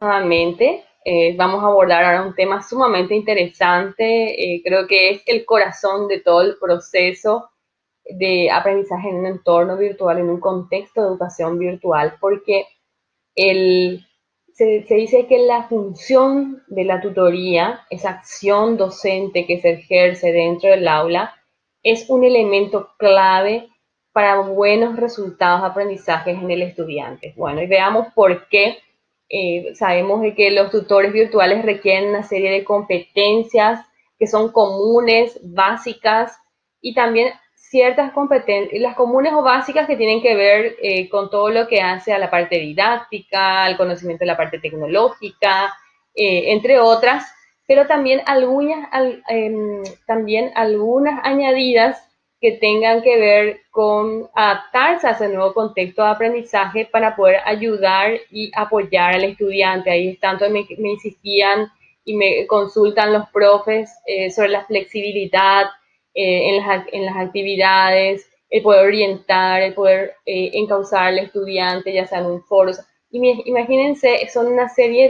Nuevamente, vamos a abordar ahora un tema sumamente interesante. Creo que es el corazón de todo el proceso de aprendizaje en un entorno virtual, en un contexto de educación virtual, porque el, se dice que la función de la tutoría, esa acción docente que se ejerce dentro del aula, es un elemento clave para buenos resultados de aprendizaje en el estudiante. Bueno, y veamos por qué. Sabemos de que los tutores virtuales requieren una serie de competencias que son comunes, básicas, y también ciertas competencias, las comunes o básicas que tienen que ver con todo lo que hace a la parte didáctica, al conocimiento de la parte tecnológica, entre otras, pero también también algunas añadidas que tengan que ver con adaptarse a ese nuevo contexto de aprendizaje para poder ayudar y apoyar al estudiante. Ahí tanto me insistían y me consultan los profes sobre la flexibilidad en las actividades, el poder orientar, el poder encauzar al estudiante, ya sea en un foro. Imagínense, son una serie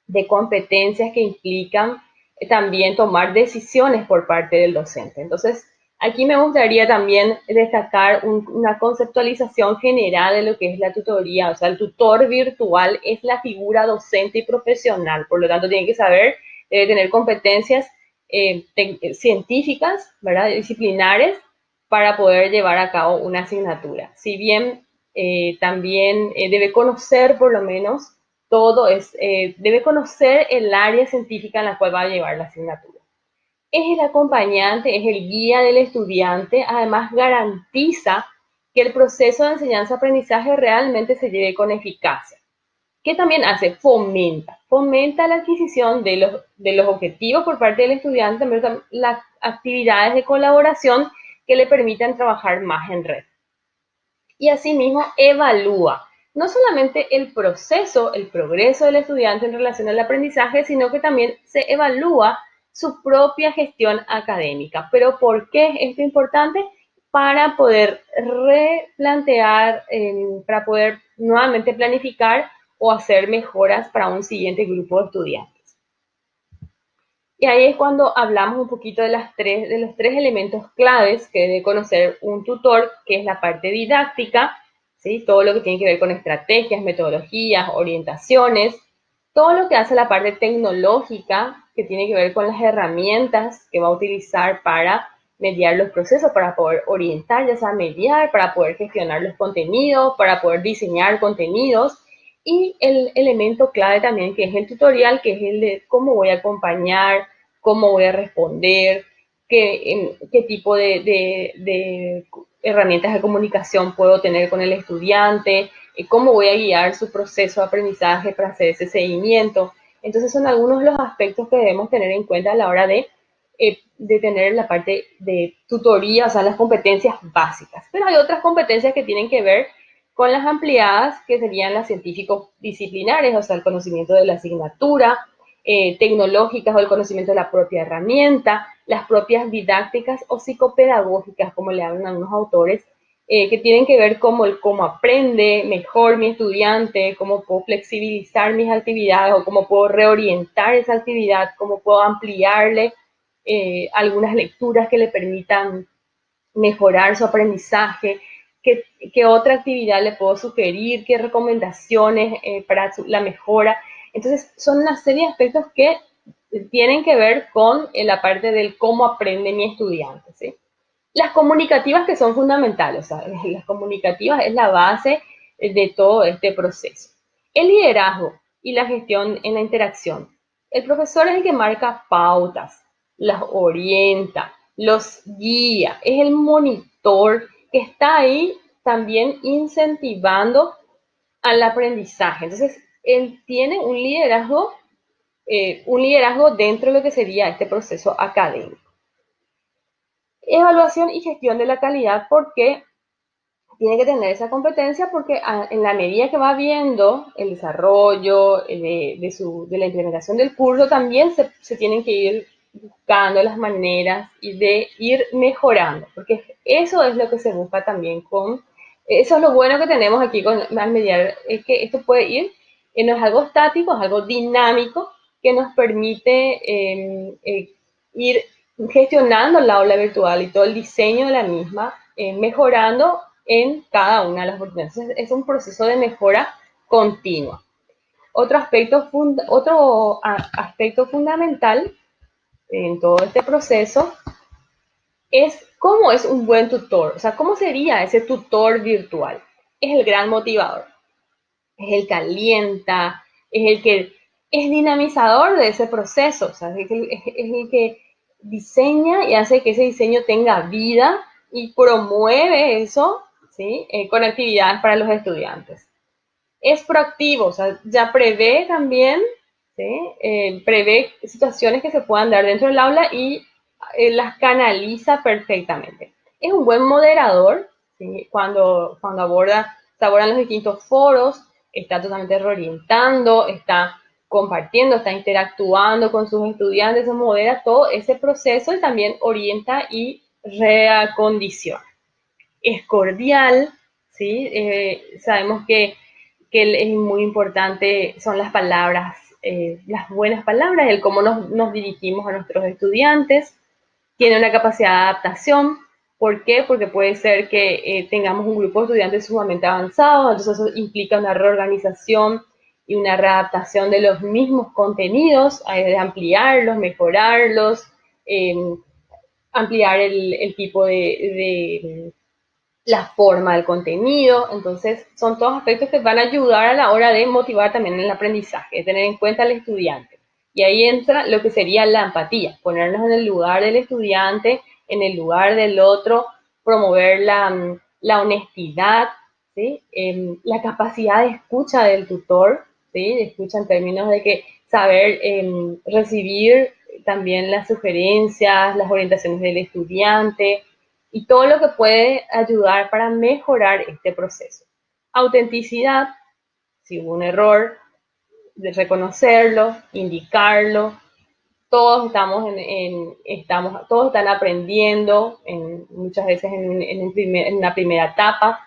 de competencias que implican también tomar decisiones por parte del docente. Entonces, aquí me gustaría también destacar una conceptualización general de lo que es la tutoría. O sea, el tutor virtual es la figura docente y profesional, por lo tanto tiene que saber, debe tener competencias científicas, ¿verdad? Disciplinares, para poder llevar a cabo una asignatura. Si bien también debe conocer por lo menos debe conocer el área científica en la cual va a llevar la asignatura. Es el acompañante, es el guía del estudiante, además garantiza que el proceso de enseñanza-aprendizaje realmente se lleve con eficacia. ¿Qué también hace? Fomenta la adquisición de los objetivos por parte del estudiante, también las actividades de colaboración que le permitan trabajar más en red. Y asimismo evalúa no solamente el proceso, el progreso del estudiante en relación al aprendizaje, sino que también se evalúa su propia gestión académica. ¿Pero por qué es esto importante? Para poder replantear, para poder nuevamente planificar o hacer mejoras para un siguiente grupo de estudiantes. Y ahí es cuando hablamos un poquito de los tres elementos claves que debe conocer un tutor, que es la parte didáctica, ¿sí? Todo lo que tiene que ver con estrategias, metodologías, orientaciones, todo lo que hace la parte tecnológica, que tiene que ver con las herramientas que va a utilizar para mediar los procesos, para poder orientar, ya sea mediar, para poder gestionar los contenidos, para poder diseñar contenidos, y el elemento clave también que es el tutorial, que es el de cómo voy a acompañar, cómo voy a responder, qué tipo de herramientas de comunicación puedo tener con el estudiante, cómo voy a guiar su proceso de aprendizaje para hacer ese seguimiento. Entonces son algunos de los aspectos que debemos tener en cuenta a la hora de tener la parte de tutoría, o sea, las competencias básicas. Pero hay otras competencias que tienen que ver con las ampliadas, que serían las científicos disciplinares, o sea, el conocimiento de la asignatura, tecnológicas o el conocimiento de la propia herramienta, las propias didácticas o psicopedagógicas, como le hablan algunos autores, que tienen que ver con cómo aprende mejor mi estudiante, cómo puedo flexibilizar mis actividades o cómo puedo reorientar esa actividad, cómo puedo ampliarle algunas lecturas que le permitan mejorar su aprendizaje, qué otra actividad le puedo sugerir, qué recomendaciones para la mejora. Entonces, son una serie de aspectos que tienen que ver con la parte del cómo aprende mi estudiante, ¿sí? Las comunicativas, que son fundamentales, o sea, las comunicativas es la base de todo este proceso. El liderazgo y la gestión en la interacción. El profesor es el que marca pautas, las orienta, los guía, es el monitor que está ahí también incentivando al aprendizaje. Entonces, él tiene un liderazgo dentro de lo que sería este proceso académico. Evaluación y gestión de la calidad, porque tiene que tener esa competencia, porque en la medida que va viendo el desarrollo de la implementación del curso, también se tienen que ir buscando las maneras y de ir mejorando, porque eso es lo que se busca también eso es lo bueno que tenemos aquí al mediar, es que esto puede ir No es algo estático, es algo dinámico que nos permite ir gestionando la aula virtual y todo el diseño de la misma, mejorando en cada una de las oportunidades. Entonces, es un proceso de mejora continua. Otro aspecto fundamental en todo este proceso es cómo es un buen tutor, o sea, cómo sería ese tutor virtual. Es el gran motivador, es el que alienta, es el que es dinamizador de ese proceso, o sea, es el que diseña y hace que ese diseño tenga vida y promueve eso, ¿sí? Con actividades para los estudiantes. Es proactivo, o sea, ya prevé también, ¿sí? Prevé situaciones que se puedan dar dentro del aula y las canaliza perfectamente. Es un buen moderador, ¿sí? Cuando se abordan los distintos foros, está totalmente reorientando, está compartiendo, está interactuando con sus estudiantes, se modera todo ese proceso y también orienta y reacondiciona. Es cordial, ¿sí? Sabemos que es muy importante, son las palabras, las buenas palabras, el cómo nos dirigimos a nuestros estudiantes. Tiene una capacidad de adaptación. ¿Por qué? Porque puede ser que tengamos un grupo de estudiantes sumamente avanzados, entonces eso implica una reorganización y una readaptación de los mismos contenidos, de ampliarlos, mejorarlos, eh, ampliar el tipo de la forma del contenido. Entonces, son todos aspectos que van a ayudar a la hora de motivar también el aprendizaje, de tener en cuenta al estudiante. Y ahí entra lo que sería la empatía, ponernos en el lugar del estudiante, en el lugar del otro, promover la honestidad, ¿sí? La capacidad de escucha del tutor, ¿sí? De escucha en términos de que saber recibir también las sugerencias, las orientaciones del estudiante, y todo lo que puede ayudar para mejorar este proceso. Autenticidad, si hubo un error, de reconocerlo, indicarlo. Todos todos están aprendiendo, muchas veces en una primera etapa,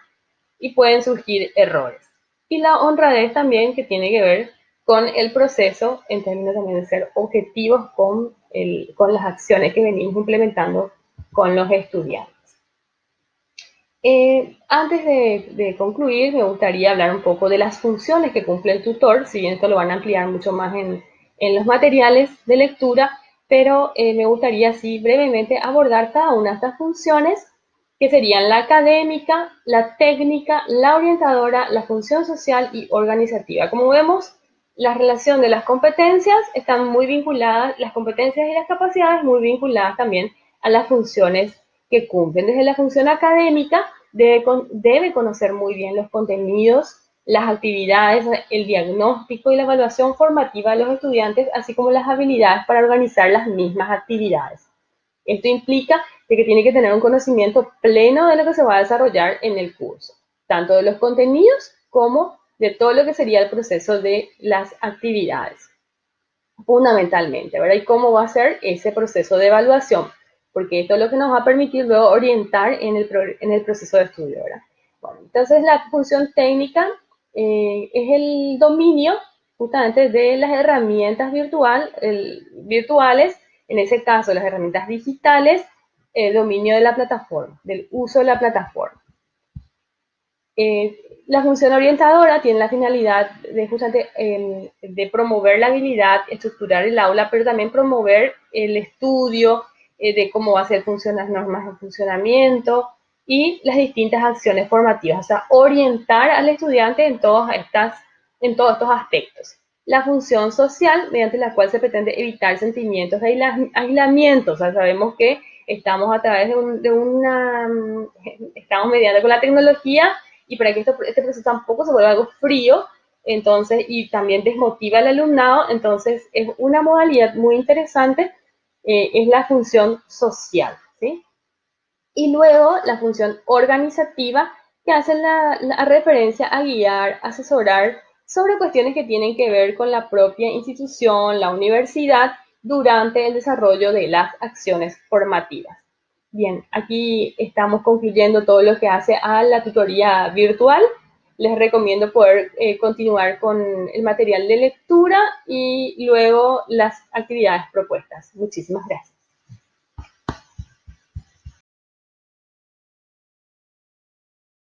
y pueden surgir errores. Y la honradez también, que tiene que ver con el proceso, en términos también de ser objetivos con las acciones que venimos implementando con los estudiantes. Antes de concluir, me gustaría hablar un poco de las funciones que cumple el tutor, si bien esto lo van a ampliar mucho más en los materiales de lectura, pero me gustaría así brevemente abordar cada una de estas funciones, que serían la académica, la técnica, la orientadora, la función social y organizativa. Como vemos, la relación de las competencias están muy vinculadas, las competencias y las capacidades muy vinculadas también a las funciones que cumplen. Desde la función académica, debe conocer muy bien los contenidos, las actividades, el diagnóstico y la evaluación formativa de los estudiantes, así como las habilidades para organizar las mismas actividades. Esto implica de que tiene que tener un conocimiento pleno de lo que se va a desarrollar en el curso, tanto de los contenidos como de todo lo que sería el proceso de las actividades, fundamentalmente, ¿verdad? Y cómo va a ser ese proceso de evaluación, porque esto es lo que nos va a permitir luego orientar en el proceso de estudio, ¿verdad? Bueno, entonces la función técnica es el dominio justamente de las herramientas virtuales, en ese caso las herramientas digitales, el dominio de la plataforma, del uso de la plataforma. La función orientadora tiene la finalidad de justamente de promover la habilidad, estructurar el aula, pero también promover el estudio de cómo va a ser las normas de funcionamiento y las distintas acciones formativas, o sea, orientar al estudiante en todos estos aspectos. La función social, mediante la cual se pretende evitar sentimientos de aislamiento, o sea, sabemos que estamos a través estamos mediando con la tecnología, y para que este proceso tampoco se vuelva algo frío, entonces, y también desmotiva al alumnado, entonces es una modalidad muy interesante, es la función social, ¿sí? Y luego la función organizativa, que hace la referencia a guiar, asesorar sobre cuestiones que tienen que ver con la propia institución, la universidad, durante el desarrollo de las acciones formativas. Bien, aquí estamos concluyendo todo lo que hace a la tutoría virtual. les recomiendo poder continuar con el material de lectura y luego las actividades propuestas. Muchísimas gracias.